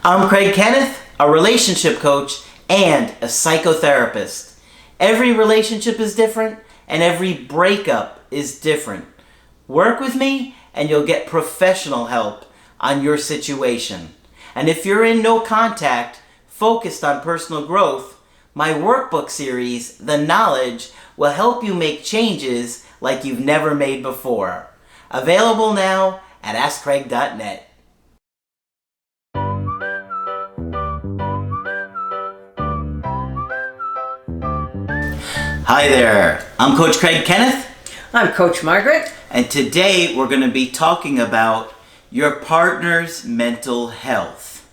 I'm Craig Kenneth, a relationship coach and a psychotherapist. Every relationship is different and every breakup is different. Work with me and you'll get professional help on your situation. And if you're in no contact, focused on personal growth, my workbook series, The Knowledge, will help you make changes like you've never made before. Available now at AskCraig.net. Hi there, I'm Coach Craig Kenneth. I'm Coach Margaret. And today we're going to be talking about your partner's mental health.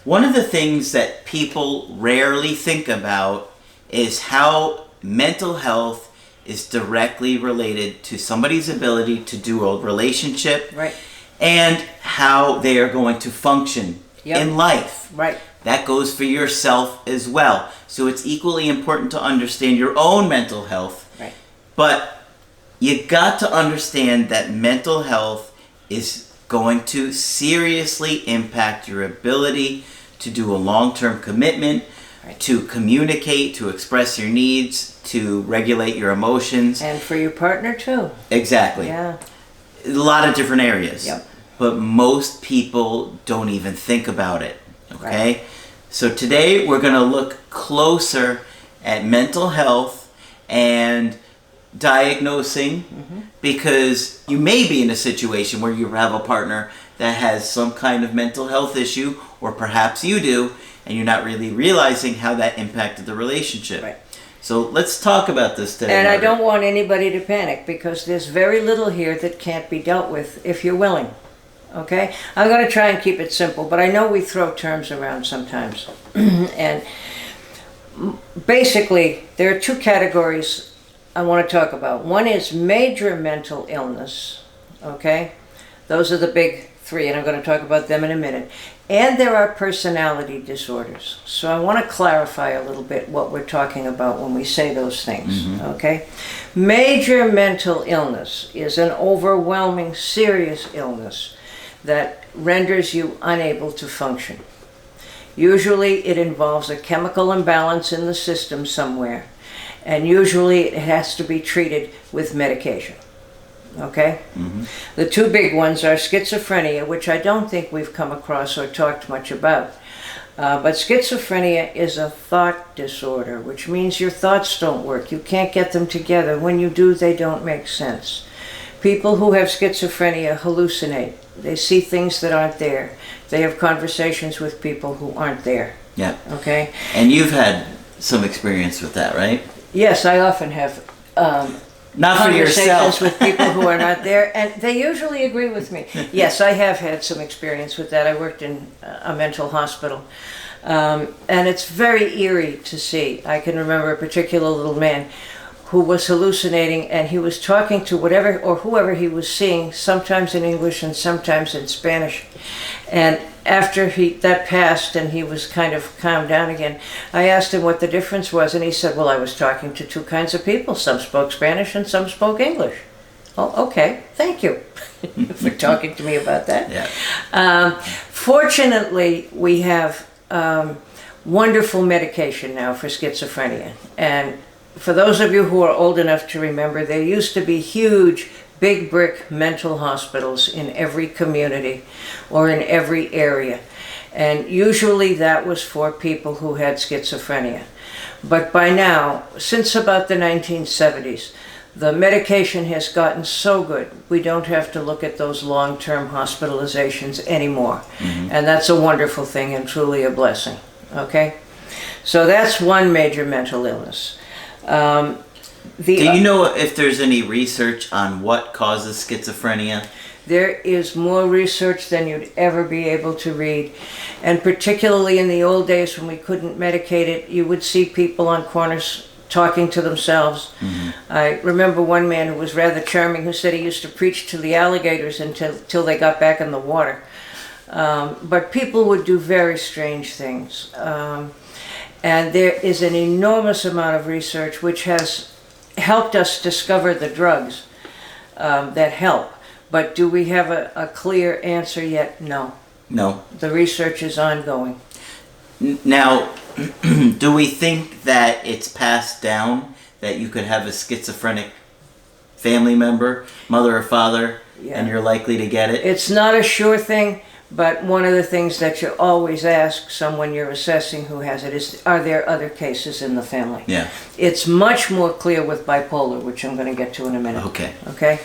One of the things that people rarely think about is how mental health is directly related to somebody's ability to do a relationship, Right. and how they are going to function in life. Right. That goes for yourself as well. So it's equally important to understand your own mental health. Right. But you got to understand that mental health is going to seriously impact your ability to do a long-term commitment, Right. to communicate, to express your needs, to regulate your emotions. And for your partner too. Exactly. Yeah. A lot of different areas. Yep. But most people don't even think about it. Okay? So today we're going to look closer at mental health and diagnosing, because you may be in a situation where you have a partner that has some kind of mental health issue, or perhaps you do, and you're not really realizing how that impacted the relationship. Right. So let's talk about this today. And I Margaret. don't want anybody to panic, because there's very little here that can't be dealt with if you're willing. Okay? I'm going to try and keep it simple, but I know we throw terms around sometimes. And basically, there are two categories I want to talk about. One is major mental illness. Okay? Those are the big three, and I'm going to talk about them in a minute. And there are personality disorders. So I want to clarify a little bit what we're talking about when we say those things. Okay? Major mental illness is an overwhelming, serious illness that renders you unable to function. Usually it involves a chemical imbalance in the system somewhere, and usually it has to be treated with medication. Okay? The two big ones are schizophrenia, which I don't think we've come across or talked much about. But schizophrenia is a thought disorder, which means your thoughts don't work. You can't get them together. When you do, they don't make sense. People who have schizophrenia hallucinate. They see things that aren't there. They have conversations with people who aren't there. Yeah. Okay? And you've had some experience with that, right? Yes, I often have Not for conversations yourself. with people who are not there, and they usually agree with me. Yes, I have had some experience with that. I worked in a mental hospital, and it's very eerie to see. I can remember a particular little man who was hallucinating, and he was talking to whatever or whoever he was seeing, sometimes in English and sometimes in Spanish. And after that passed and he was kind of calmed down again, I asked him what the difference was, and he said, well, I was talking to two kinds of people. Some spoke Spanish and some spoke English. Oh, okay, thank you for talking to me about that. Yeah. Fortunately, we have wonderful medication now for schizophrenia. And for those of you who are old enough to remember, there used to be huge, big brick mental hospitals in every community or in every area. And usually that was for people who had schizophrenia. But by now, since about the 1970s, the medication has gotten so good, we don't have to look at those long-term hospitalizations anymore. And that's a wonderful thing and truly a blessing. Okay? So that's one major mental illness. Do you know if there's any research on what causes schizophrenia? There is more research than you'd ever be able to read. And particularly in the old days when we couldn't medicate it, you would see people on corners talking to themselves. I remember one man who was rather charming who said he used to preach to the alligators until they got back in the water. But people would do very strange things. And there is an enormous amount of research which has helped us discover the drugs that help. But do we have a clear answer yet? No. No. The research is ongoing. Now, do we think that it's passed down, that you could have a schizophrenic family member, mother or father, and you're likely to get it? It's not a sure thing, but one of the things that you always ask someone you're assessing who has it is, are there other cases in the family? Yeah. It's much more clear with bipolar, which I'm going to get to in a minute. Okay. Okay?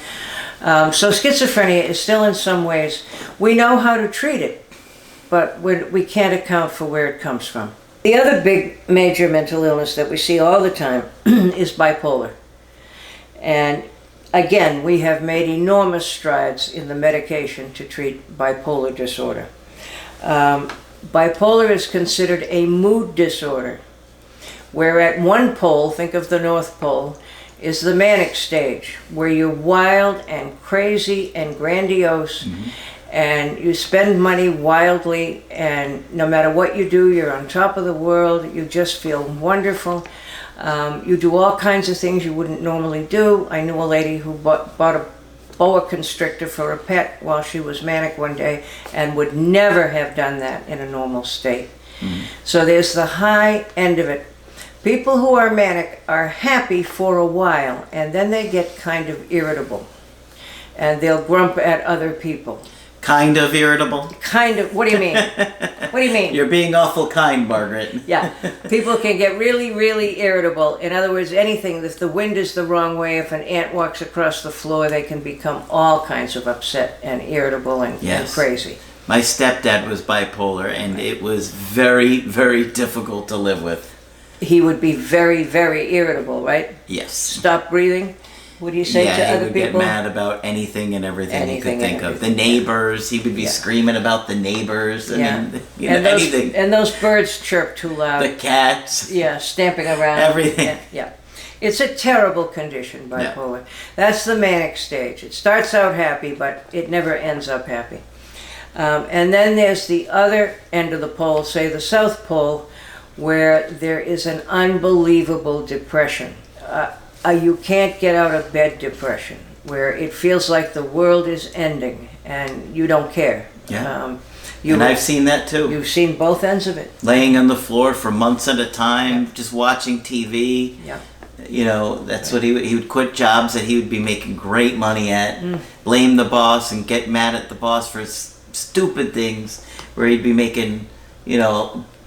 So schizophrenia is still in some ways, we know how to treat it, but we can't account for where it comes from. The other big major mental illness that we see all the time is bipolar. And again, we have made enormous strides in the medication to treat bipolar disorder. Bipolar is considered a mood disorder, where at one pole, think of the North Pole, is the manic stage, where you're wild and crazy and grandiose, and you spend money wildly, and no matter what you do, you're on top of the world, you just feel wonderful. You do all kinds of things you wouldn't normally do. I knew a lady who bought a boa constrictor for a pet while she was manic one day and would never have done that in a normal state. So there's the high end of it. People who are manic are happy for a while, and then they get kind of irritable, and they'll grump at other people. Kind of irritable? Kind of, what do you mean? What do you mean? You're being awful kind, Margaret. Yeah, people can get really, really irritable. In other words, anything, if the wind is the wrong way, if an ant walks across the floor, they can become all kinds of upset and irritable and crazy. My stepdad was bipolar, and it was very, very difficult to live with. He would be very, very irritable, right? Yes. Stop breathing. What do you say to other people? Yeah, he would get mad about anything and everything you could think of. The neighbors, he would be screaming about the neighbors. I mean, anything. And those birds chirp too loud. The cats. Yeah, stamping around. Everything. Yeah. It's a terrible condition, bipolar. That's the manic stage. It starts out happy, but it never ends up happy. And then there's the other end of the pole, say the South Pole, where there is an unbelievable depression. You can't get out of bed depression, where it feels like the world is ending and you don't care. Yeah. And I've seen that too. You've seen both ends of it. Laying on the floor for months at a time, just watching TV. Yeah. You know, that's what he would quit jobs that he would be making great money at, blame the boss and get mad at the boss for stupid things, where he'd be making,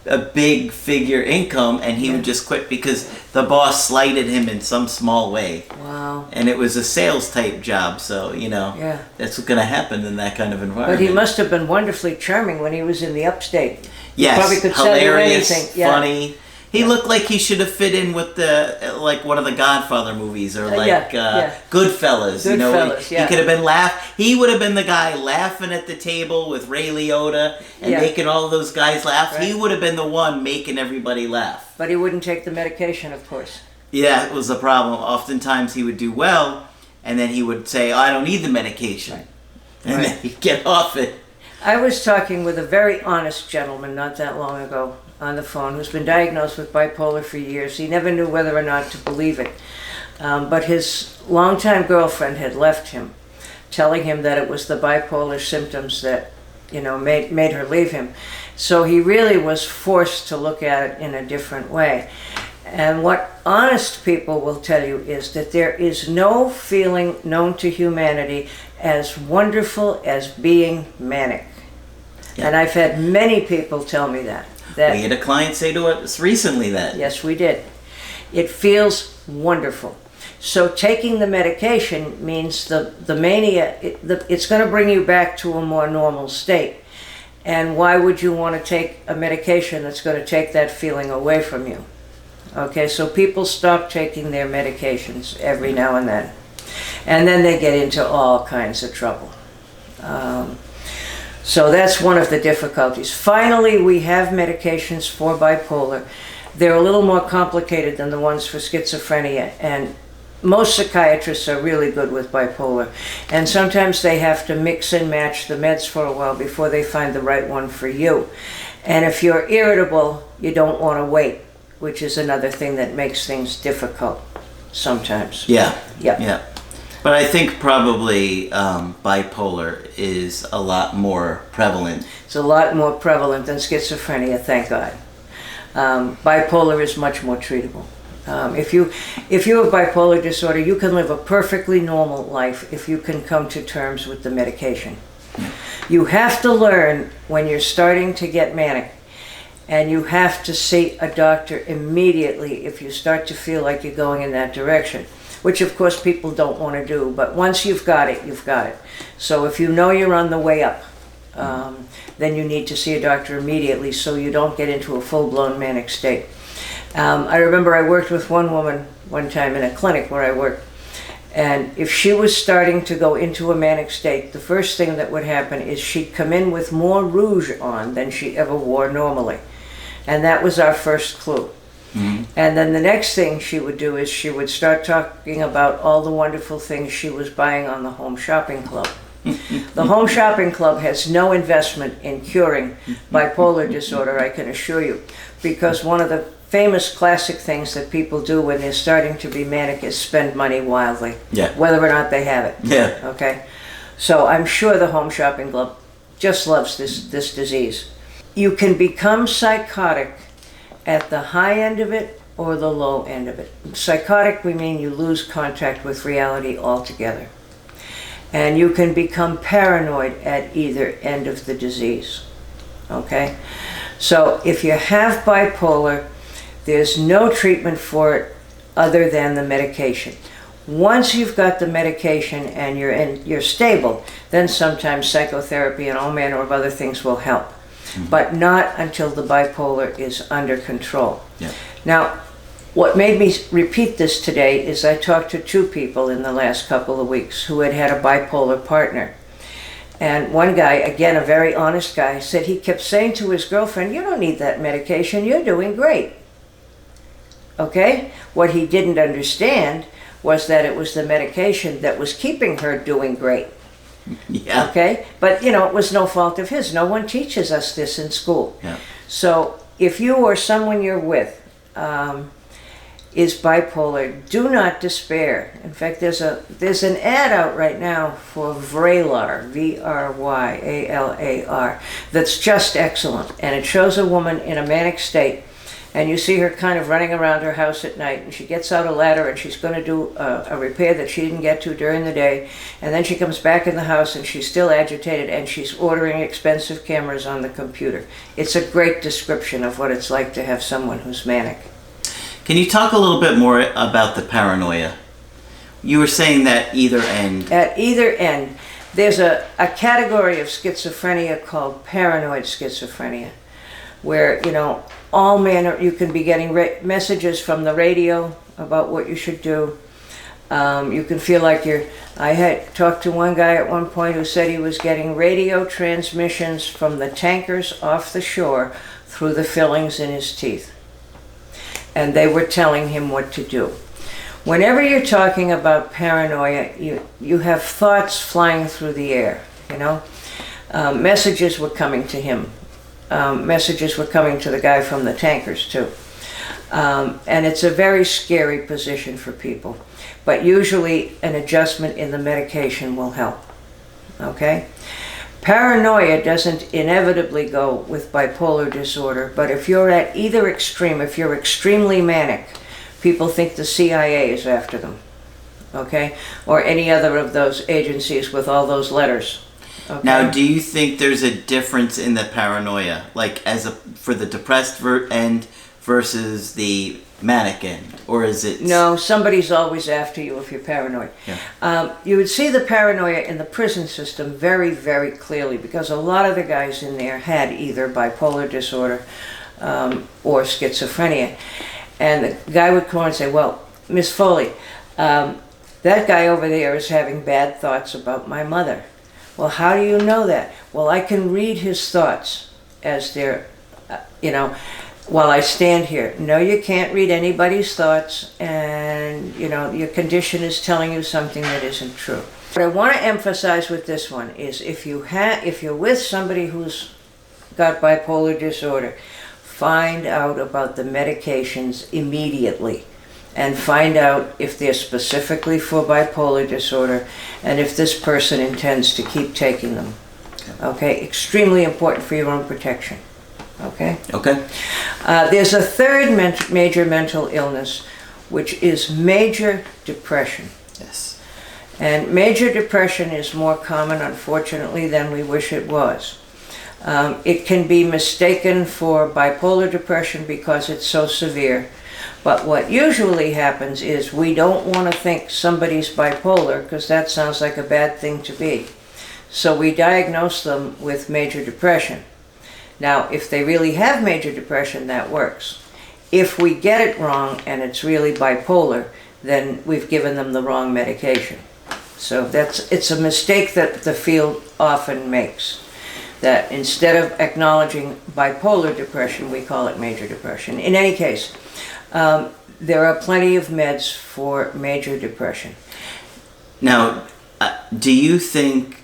a big figure income, and he would just quit because the boss slighted him in some small way. Wow. And it was a sales type job, so that's what's going to happen in that kind of environment. But he must have been wonderfully charming when he was in the upstate. Yes, he probably could hilarious, sell you anything. Funny. He looked like he should have fit in with one of the Godfather movies, or Goodfellas. He could have been He would have been the guy laughing at the table with Ray Liotta and making all those guys laugh. Right. He would have been the one making everybody laugh. But he wouldn't take the medication, of course. Yeah, it was the problem. Oftentimes he would do well, and then he would say, I don't need the medication. Right. And then he'd get off it. I was talking with a very honest gentleman not that long ago on the phone who's been diagnosed with bipolar for years. He never knew whether or not to believe it. But his longtime girlfriend had left him, telling him that it was the bipolar symptoms that, made her leave him. So he really was forced to look at it in a different way. And what honest people will tell you is that there is no feeling known to humanity as wonderful as being manic. Yeah. And I've had many people tell me that. We had a client say to us recently that. Yes, we did. It feels wonderful. So taking the medication means the mania, it's going to bring you back to a more normal state. And why would you want to take a medication that's going to take that feeling away from you? Okay, so people stop taking their medications every now and then. And then they get into all kinds of trouble. So that's one of the difficulties. Finally, we have medications for bipolar. They're a little more complicated than the ones for schizophrenia, and most psychiatrists are really good with bipolar. And sometimes they have to mix and match the meds for a while before they find the right one for you. And if you're irritable, you don't want to wait, which is another thing that makes things difficult sometimes. Yeah. Yeah. Yeah. But I think probably bipolar is a lot more prevalent. It's a lot more prevalent than schizophrenia, thank God. Bipolar is much more treatable. If you have bipolar disorder, you can live a perfectly normal life if you can come to terms with the medication. You have to learn when you're starting to get manic, and you have to see a doctor immediately if you start to feel like you're going in that direction, which of course people don't want to do, but once you've got it, you've got it. So if you know you're on the way up, then you need to see a doctor immediately so you don't get into a full-blown manic state. I remember I worked with one woman one time in a clinic where I worked, and if she was starting to go into a manic state, the first thing that would happen is she'd come in with more rouge on than she ever wore normally. And that was our first clue. Mm-hmm. And then the next thing she would do is she would start talking about all the wonderful things she was buying on the Home Shopping Club. The Home Shopping Club has no investment in curing bipolar disorder, I can assure you, because one of the famous classic things that people do when they're starting to be manic is spend money wildly, whether or not they have it. Yeah. Okay. So I'm sure the Home Shopping Club just loves this disease. You can become psychotic at the high end of it or the low end of it. Psychotic, we mean you lose contact with reality altogether. And you can become paranoid at either end of the disease. Okay? So if you have bipolar, there's no treatment for it other than the medication. Once you've got the medication and you're stable, then sometimes psychotherapy and all manner of other things will help. Mm-hmm. But not until the bipolar is under control. Yeah. Now, what made me repeat this today is I talked to two people in the last couple of weeks who had a bipolar partner. And one guy, again a very honest guy, said he kept saying to his girlfriend, "You don't need that medication, you're doing great." Okay? What he didn't understand was that it was the medication that was keeping her doing great. Yeah. Okay? But, it was no fault of his. No one teaches us this in school. Yeah. So if you or someone you're with is bipolar, do not despair. In fact, there's an ad out right now for Vraylar, Vryalar, that's just excellent. And it shows a woman in a manic state, and you see her kind of running around her house at night, and she gets out a ladder and she's going to do a repair that she didn't get to during the day, and then she comes back in the house and she's still agitated and she's ordering expensive cameras on the computer. It's a great description of what it's like to have someone who's manic. Can you talk a little bit more about the paranoia? You were saying that either end. At either end, there's a category of schizophrenia called paranoid schizophrenia, where, all manner, you can be getting messages from the radio about what you should do. You can feel like I had talked to one guy at one point who said he was getting radio transmissions from the tankers off the shore through the fillings in his teeth. And they were telling him what to do. Whenever you're talking about paranoia, you have thoughts flying through the air, Messages were coming to him. Messages were coming to the guy from the tankers too. And it's a very scary position for people. But usually an adjustment in the medication will help. Okay? Paranoia doesn't inevitably go with bipolar disorder, but if you're at either extreme, if you're extremely manic, people think the CIA is after them. Okay? Or any other of those agencies with all those letters. Okay. Now, do you think there's a difference in the paranoia, like for the depressed end versus the manic end, or is it? No, somebody's always after you if you're paranoid. Yeah. You would see the paranoia in the prison system very, very clearly because a lot of the guys in there had either bipolar disorder or schizophrenia, and the guy would come and say, "Well, Miss Foley, that guy over there is having bad thoughts about my mother." Well, how do you know that? Well, I can read his thoughts as they're, while I stand here. No, you can't read anybody's thoughts, and, your condition is telling you something that isn't true. What I want to emphasize with this one is if you're with somebody who's got bipolar disorder, find out about the medications immediately. and find out if they're specifically for bipolar disorder and if this person intends to keep taking them. Okay? Extremely important for your own protection. Okay? Okay. There's a third major mental illness, which is major depression. Yes. And major depression is more common, unfortunately, than we wish it was. It can be mistaken for bipolar depression because it's so severe. But what usually happens is we don't want to think somebody's bipolar because that sounds like a bad thing to be. So we diagnose them with major depression. Now, if they really have major depression, that works. If we get it wrong and it's really bipolar, then we've given them the wrong medication. So it's a mistake that the field often makes. That instead of acknowledging bipolar depression, we call it major depression. In any case, there are plenty of meds for major depression. Now, do you think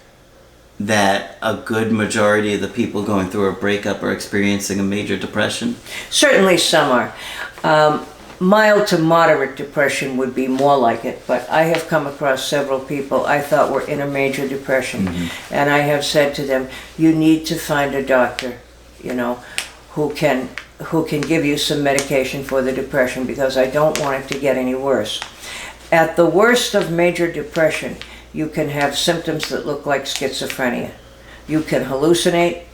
that a good majority of the people going through a breakup are experiencing a major depression? Certainly some are. Mild to moderate depression would be more like it, but I have come across several people I thought were in a major depression, and I have said to them, you need to find a doctor, who can give you some medication for the depression, because I don't want it to get any worse. At the worst of major depression, you can have symptoms that look like schizophrenia. You can hallucinate,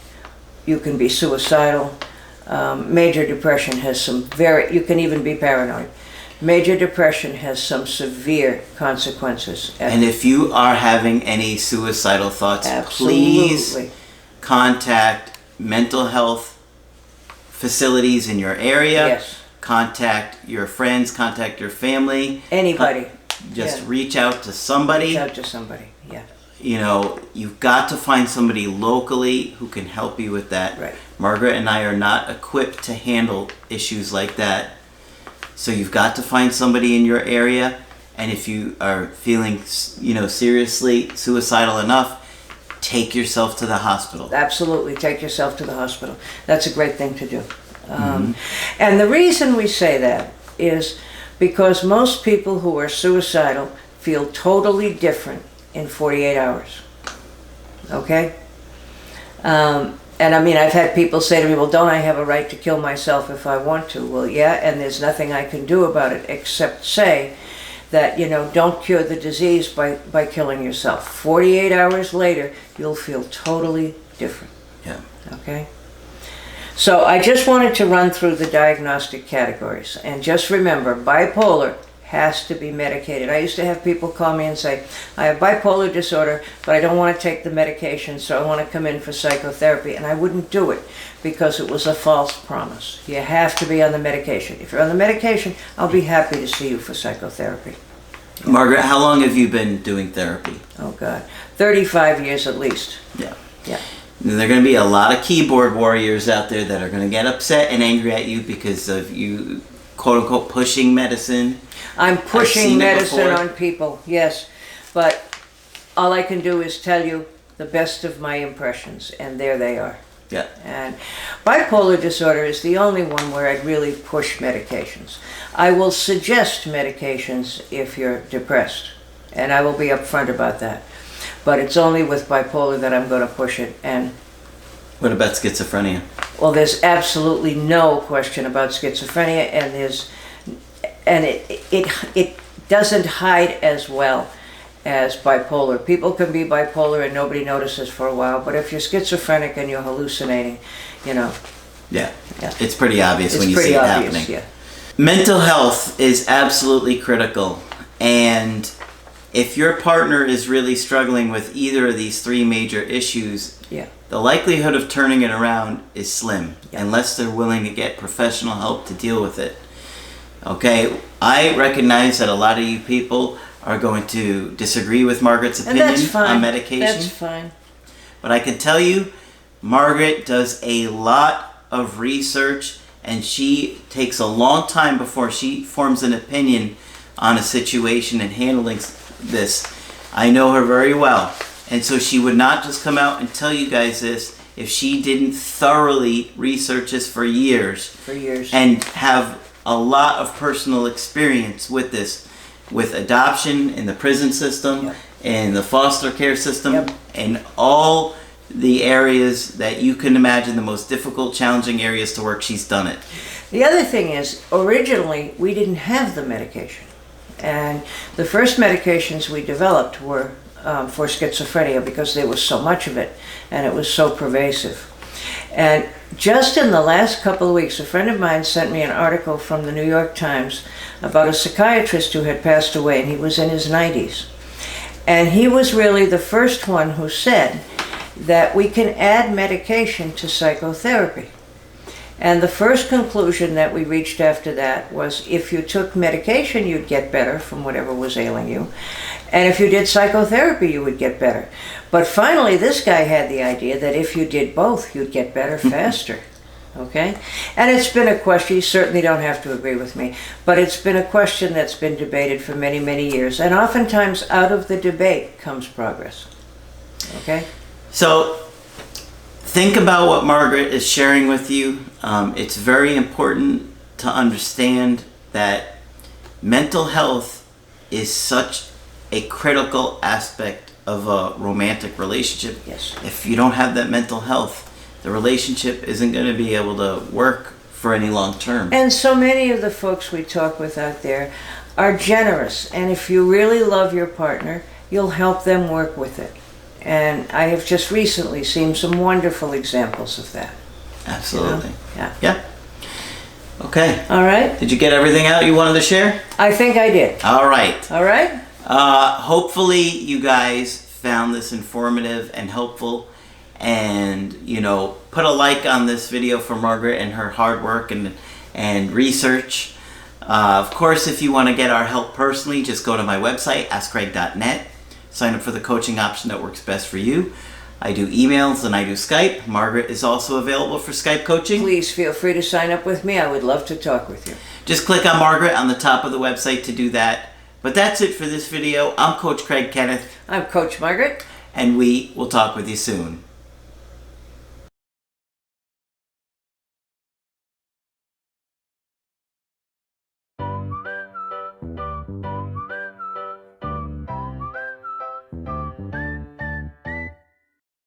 you can be suicidal. Major depression has some you can even be paranoid. Major depression has some severe consequences. And if you are having any suicidal thoughts, Absolutely. Please contact mental health facilities in your area. Yes. Contact your friends, contact your family. Anybody. Just reach out to somebody. Reach out to somebody, yeah. You've got to find somebody locally who can help you with that. Right. Margaret and I are not equipped to handle issues like that. So you've got to find somebody in your area. And if you are feeling, seriously suicidal enough, take yourself to the hospital. Absolutely, take yourself to the hospital. That's a great thing to do. And the reason we say that is because most people who are suicidal feel totally different in 48 hours. Okay? And I've had people say to me, well, don't I have a right to kill myself if I want to? Well, yeah, and there's nothing I can do about it except say that, don't cure the disease by killing yourself. 48 hours later, you'll feel totally different. Yeah. Okay? So I just wanted to run through the diagnostic categories. And just remember, bipolar has to be medicated. I used to have people call me and say, I have bipolar disorder, but I don't want to take the medication, so I want to come in for psychotherapy. And I wouldn't do it because it was a false promise. You have to be on the medication. If you're on the medication, I'll be happy to see you for psychotherapy. Yeah. Margaret, how long have you been doing therapy? Oh, God. 35 years at least. Yeah. Yeah. And there are going to be a lot of keyboard warriors out there that are going to get upset and angry at you because of you, quote unquote, pushing medicine. I'm pushing medicine on people, yes. But all I can do is tell you the best of my impressions, and there they are. Yeah. And bipolar disorder is the only one where I'd really push medications. I will suggest medications if you're depressed, and I will be upfront about that. But it's only with bipolar that I'm going to push it. And what about schizophrenia? Well, there's absolutely no question about schizophrenia, and it doesn't hide as well as bipolar. People can be bipolar and nobody notices for a while, but if you're schizophrenic and you're hallucinating, Yeah. It's pretty obvious when you see it happening. Yeah. Mental health is absolutely critical, and if your partner is really struggling with either of these three major issues, the likelihood of turning it around is slim, unless they're willing to get professional help to deal with it. Okay, I recognize that a lot of you people are going to disagree with Margaret's opinion on medication. That's fine. But I can tell you, Margaret does a lot of research, and she takes a long time before she forms an opinion on a situation and handling this. I know her very well, and so she would not just come out and tell you guys this if she didn't thoroughly research this for years. For years. And have a lot of personal experience with this, with adoption in the prison system, Yep. in the foster care system, Yep. in all the areas that you can imagine, the most difficult, challenging areas to work. She's done it. The other thing is, originally, we didn't have the medication. And the first medications we developed were for schizophrenia because there was so much of it and it was so pervasive. And just in the last couple of weeks, a friend of mine sent me an article from the New York Times about a psychiatrist who had passed away, and he was in his 90s. And he was really the first one who said that we can add medication to psychotherapy. And the first conclusion that we reached after that was if you took medication, you'd get better from whatever was ailing you. And if you did psychotherapy, you would get better. But finally, this guy had the idea that if you did both, you'd get better faster. Okay? And it's been a question, you certainly don't have to agree with me, but it's been a question that's been debated for many, many years. And oftentimes, out of the debate comes progress. Okay? So think about what Margaret is sharing with you. It's very important to understand that mental health is such a critical aspect of a romantic relationship. Yes. If you don't have that mental health, the relationship isn't going to be able to work for any long term. And so many of the folks we talk with out there are generous. And if you really love your partner, you'll help them work with it. And I have just recently seen some wonderful examples of that. Absolutely. You know? Yeah. Yeah. Okay. All right. Did you get everything out you wanted to share? I think I did. All right. All right. Hopefully you guys found this informative and helpful, and put a like on this video for Margaret and her hard work and research. Of course, if you want to get our help personally, just go to my website, askcraig.net. Sign up for the coaching option that works best for you. I do emails and I do Skype. Margaret is also available for Skype coaching. Please feel free to sign up with me. I would love to talk with you. Just click on Margaret on the top of the website to do that. But that's it for this video. I'm Coach Craig Kenneth. I'm Coach Margaret. And we will talk with you soon.